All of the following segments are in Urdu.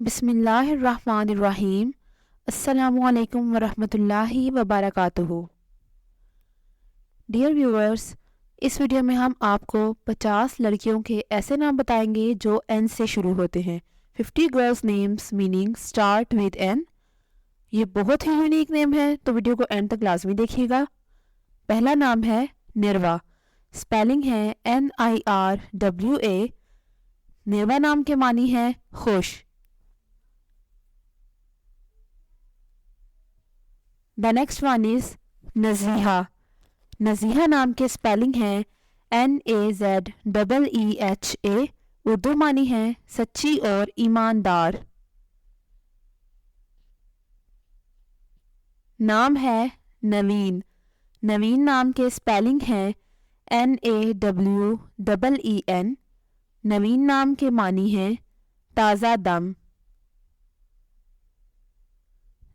بسم اللہ الرحمن الرحیم۔ السلام علیکم ورحمۃ اللہ وبرکاتہ۔ ڈیئر ویورز، اس ویڈیو میں ہم آپ کو 50 لڑکیوں کے ایسے نام بتائیں گے جو این سے شروع ہوتے ہیں۔ 50 girls names meaning start with N. یہ بہت ہی یونیک نیم ہے، تو ویڈیو کو اینڈ تک لازمی دیکھیے گا۔ پہلا نام ہے نروا، سپیلنگ ہے NIRWA۔ نروا نام کے معنی ہے خوش۔ The next one is نزیحہ۔ نزیحہ نام کے سپیلنگ ہے NAZEEHA۔ اردو معنی ہے سچی اور ایماندار۔ نام ہے نوین۔ نوین نام کے سپیلنگ ہے NAWEEN۔ نوین نام کے معنی ہے تازہ دم۔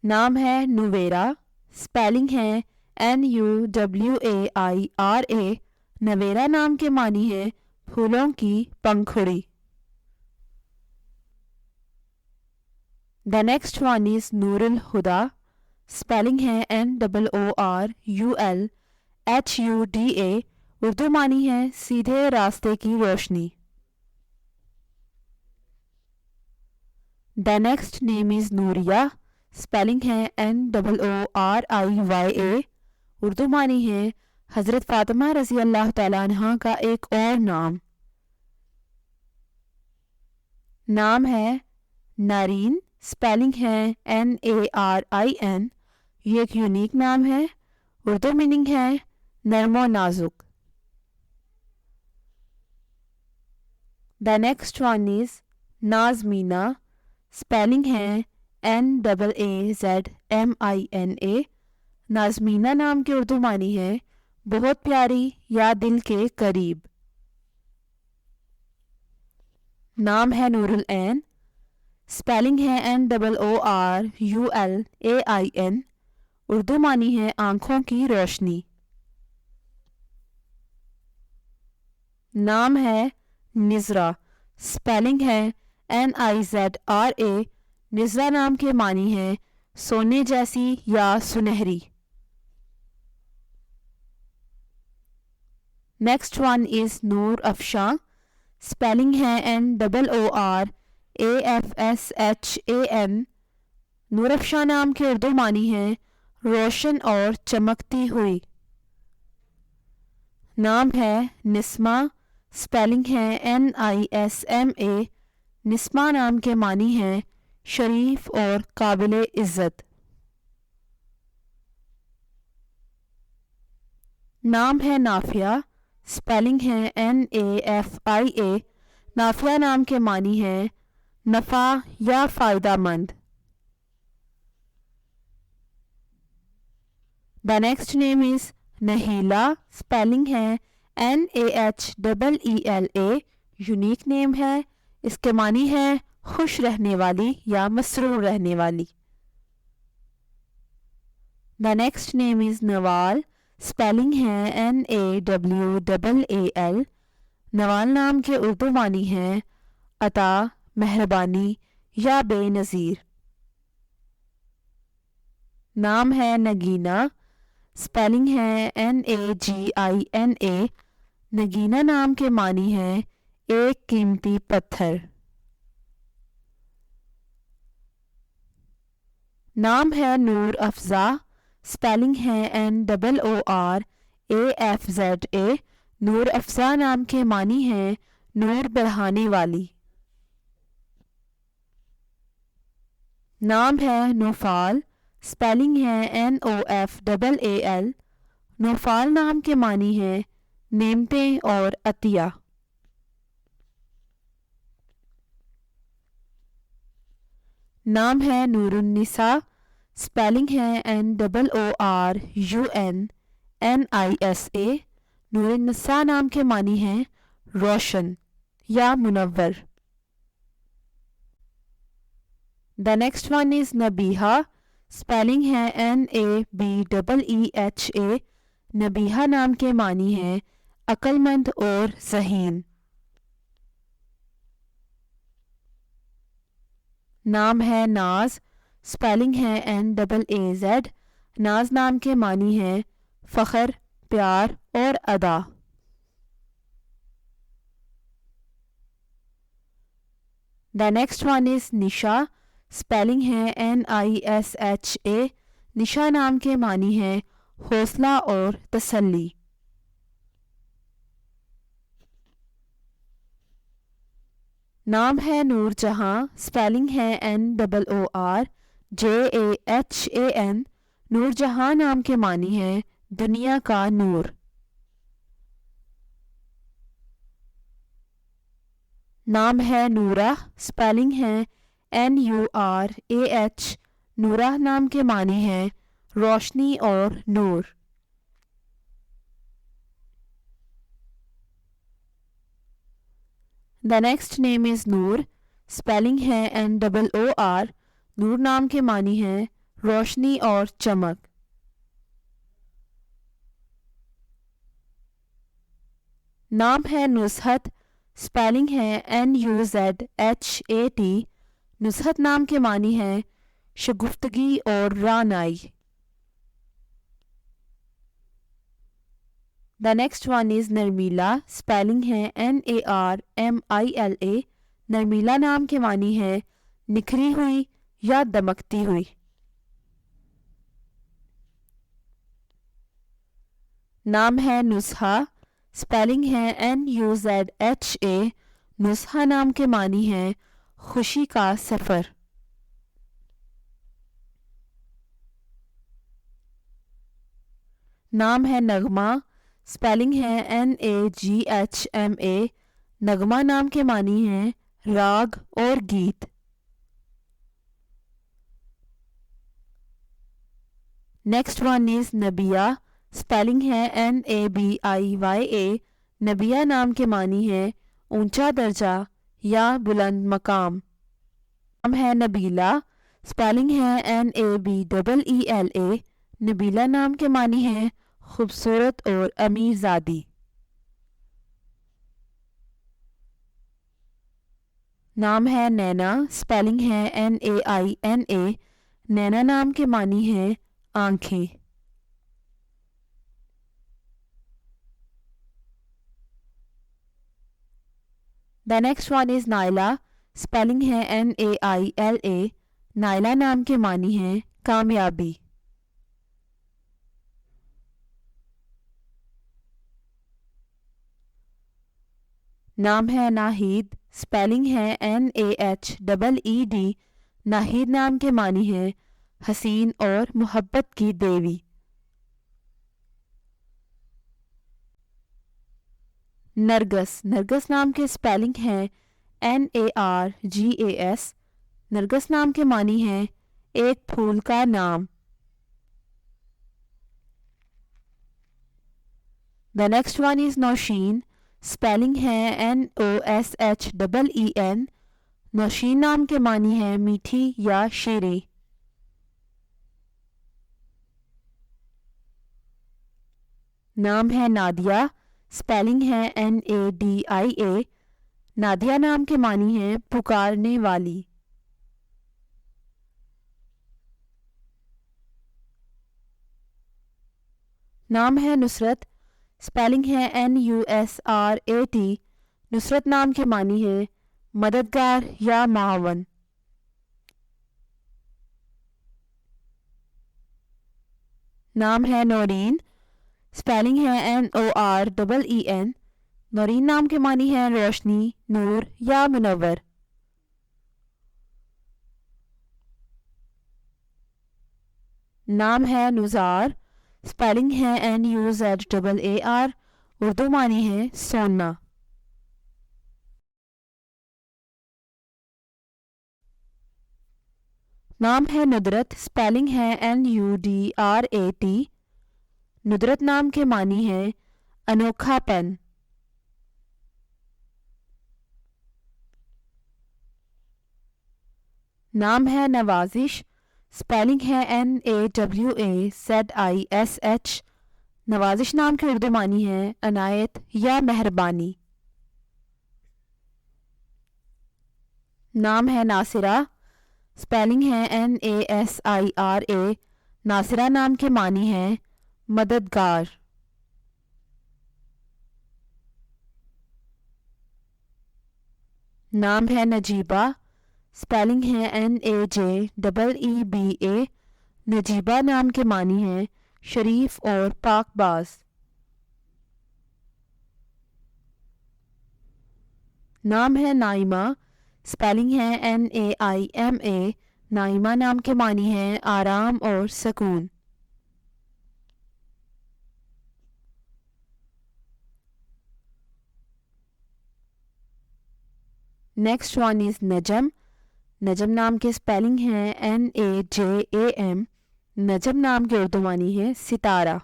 نام ہے نویرا، سپیلنگ ہے NUWAIRA۔ نویرا نام کے معنی ہے پھولوں کی پنکھڑی۔ The next one is Noor Ulhuda, spelling ہے NOORULHUDA۔ اردو معنی ہے سیدھے راستے کی روشنی۔ The next name is Nooriya, spelling ہے NOORIYA۔ اردو معنی ہے حضرت فاطمہ رضی اللہ تعالیٰ عنہ کا ایک اور نام۔ نام ہے نارین، سپیلنگ ہے NARIN۔ یہ ایک یونیک نام ہے، اردو میننگ ہے نرم و نازک۔ The next one is Nazmina, spelling ہے NAAZMINA۔ نازمینہ نام کے اردو معنی ہے بہت پیاری یا دل کے قریب۔ نام ہے نور العین، سپیلنگ ہے NOORULAIN۔ اردو معنی ہے آنکھوں کی روشنی۔ نام ہے نذرا، سپیلنگ ہے NIZRA۔ نذرا نام کے معنی ہے سونے جیسی یا سنہری۔ Next one is Noor Afshan, spelling ہے NOORAFSHAN۔ نور افشاں نام کے اردو معنی ہے روشن اور چمکتی ہوئی۔ نام ہے نسمہ، سپیلنگ ہے NISMA۔ نسمہ نام کے معنی ہے شریف اور قابل عزت۔ نام ہے نافیہ، سپیلنگ ہے NAFIA۔ نافیہ نام کے معنی ہے نفع یا فائدہ مند۔ The next name is Naheela, spelling ہے NAHEELA۔ یونیک نیم ہے، اس کے معنی ہے خوش رہنے والی یا مسرور رہنے والی۔ The next name is Nawal, spelling ہے NAWAL۔ نوال نام کے اردو معنی ہے عطا، مہربانی یا بے نظیر۔ نام ہے نگینہ، سپیلنگ ہے NAGINA۔ نگینہ نام کے معنی ہے ایک قیمتی پتھر۔ نام ہے نور افزا، سپیلنگ ہے NOORAFZA۔ نور افزا نام کے معنی ہے نور بڑھانے والی۔ نام ہے نوفال، سپیلنگ ہے NOFAAL۔ نوفال نام کے معنی ہے نعمتیں اور عطیہ۔ نام ہے نور النساء، سپیلنگ ہے NOORUNNISA۔ نور النساء نام کے معنی ہے روشن یا منور۔ The next one is Nabeeha, spelling ہے NABEEHA۔ نبیہہ نام کے معنی ہے عقل مند اور ذہین۔ نام ہے ناز، سپیلنگ ہے NAAZ. ناز نام کے معنی ہے فخر، پیار اور ادا. The next one is Nisha, spelling ہے NISHA. نشا نام کے معنی ہے حوصلہ اور تسلی. نام ہے نور جہاں، سپیلنگ ہے NOORJAHAN. نور جہاں نام کے معنی ہے دنیا کا نور. نام ہے نورہ، سپیلنگ ہے NURAH. نورہ نام کے معنی ہے روشنی اور نور. The next name is Noor, spelling ہے NOOR. نور نام کے معنی ہے روشنی اور چمک. نام ہے نصحت، سپیلنگ ہے NUZHAT. نصحت نام کے معنی ہے شگفتگی اور رعنائی. The next one is Narmila, spelling ہے NARMILA. نرمیلا نام کے معنی ہے نکھری ہوئی یا دمکتی ہوئی. نام ہے نزہہ، سپیلنگ ہے NUZHA. نزہہ نام کے معنی ہے خوشی کا سفر. نام ہے نغمہ، سپیلنگ ہے NAGHMA. نغمہ نام کے معنی ہے راگ اور گیت. Next one is Nabiha, spelling ہے NABIYA. نبیہ نام کے معنی ہے اونچا درجہ یا بلند مقام. نام ہے نبیلہ، سپیلنگ ہے NABEELA. نبیلہ نام کے معنی ہے خوبصورت اور امیر زادی. نام ہے نینا، سپیلنگ ہے NAINA. نینا نام کے معنی ہے آنکھیں. The next one is Naila, spelling ہے NAILA. نائلہ نام کے معنی ہے کامیابی. نام ہے ناہید، سپیلنگ ہے NAHEED. ناہید نام کے معنی ہے حسین اور محبت کی دیوی. نرگس، نرگس نام کے سپیلنگ ہے NARGAS. نرگس نام کے معنی ہے ایک پھول کا نام. The next one is Nausheen, spelling ہے NOSHEEN. نوشین نام کے معنی ہے میٹھی یا شیریں. نام ہے نادیہ، سپیلنگ ہے NADIA. نادیہ نام کے معنی ہے پکارنے والی. نام ہے نصرت، سپیلنگ ہے NUSRAT. نصرت نام کے معنی ہے مددگار یا معاون. نام ہے نورین، سپیلنگ ہے NOREEN. نورین نام کے معنی ہے روشنی، نور یا منور. نام ہے نزار، سپیلنگ ہے NUZAAR. اردو معنی ہے سوننا. نام ہے ندرت، سپیلنگ ہے NUDRAT. ندرت نام کے معنی ہے انوکھا پن. نام ہے نوازش، سپیلنگ ہے NAWAZISH. نوازش نام کے اردو معنی ہے عنایت یا مہربانی. نام ہے ناصرہ، اسپیلنگ ہے NASIRA. ناصرہ نام کے معنی ہے مددگار. نام ہے نجیبہ. اسپیلنگ ہے NAJEEBA. نجیبہ نام کے معنی ہے شریف اور پاک باز. نام ہے نائمہ. اسپیلنگ ہے NAIMA. نائمہ نام کے معنی ہے آرام اور سکون. نیکسٹ ون از نجم. نجم نام کے اسپیلنگ ہے NAJAM. نجم نام کے اردو معنی ہے ستارہ.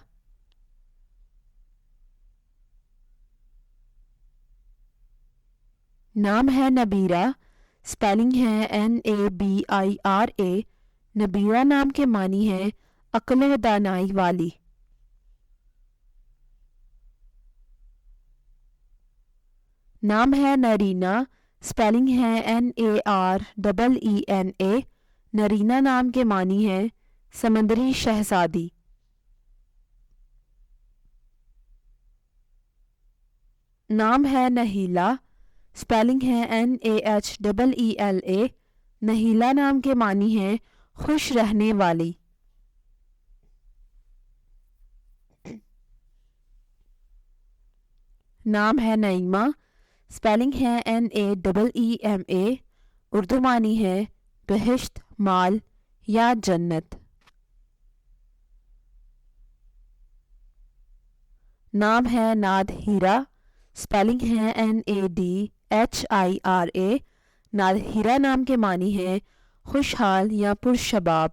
نام ہے نبیرہ. اسپیلنگ ہے NABIRA. نبیرہ نام کے معنی ہے عقل و دانائی والی. نام ہے نرینہ. اسپیلنگ ہے NAREENA. نرینہ نام کے معنی ہے سمندری شہزادی. نام ہے نہیلا. اسپیلنگ ہے NAHEELA. نہیلا نام کے معنی ہے خوش رہنے والی. نام ہے نعیمہ. اسپیلنگ ہے NAEEMA. اردو معنی ہے بہشت، مال یا جنت. نام ہے نادہیرہ. اسپیلنگ ہے NADHIRA. نادہیرہ نام کے معنی ہے خوشحال یا پرشباب.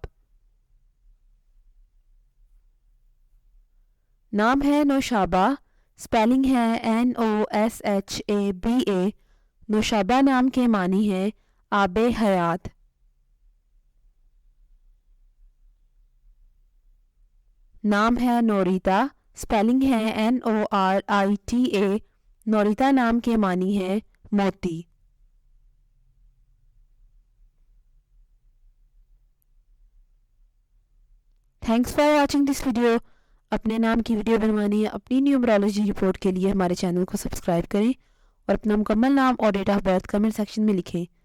نام ہے نوشابہ. اسپیلنگ ہے NOSHABA. نوشابہ نام کے معنی ہے آب حیات. نام ہے نوریتا. اسپیلنگ ہے NORITA. نوریتا نام کے معنی ہے موتی. Thanks for watching this video. اپنے نام کی ویڈیو بنوانی ہے اپنی نیومرولوجی رپورٹ کے لیے ہمارے چینل کو سبسکرائب کریں اور اپنا مکمل نام اور date of birth comment section میں لکھیں.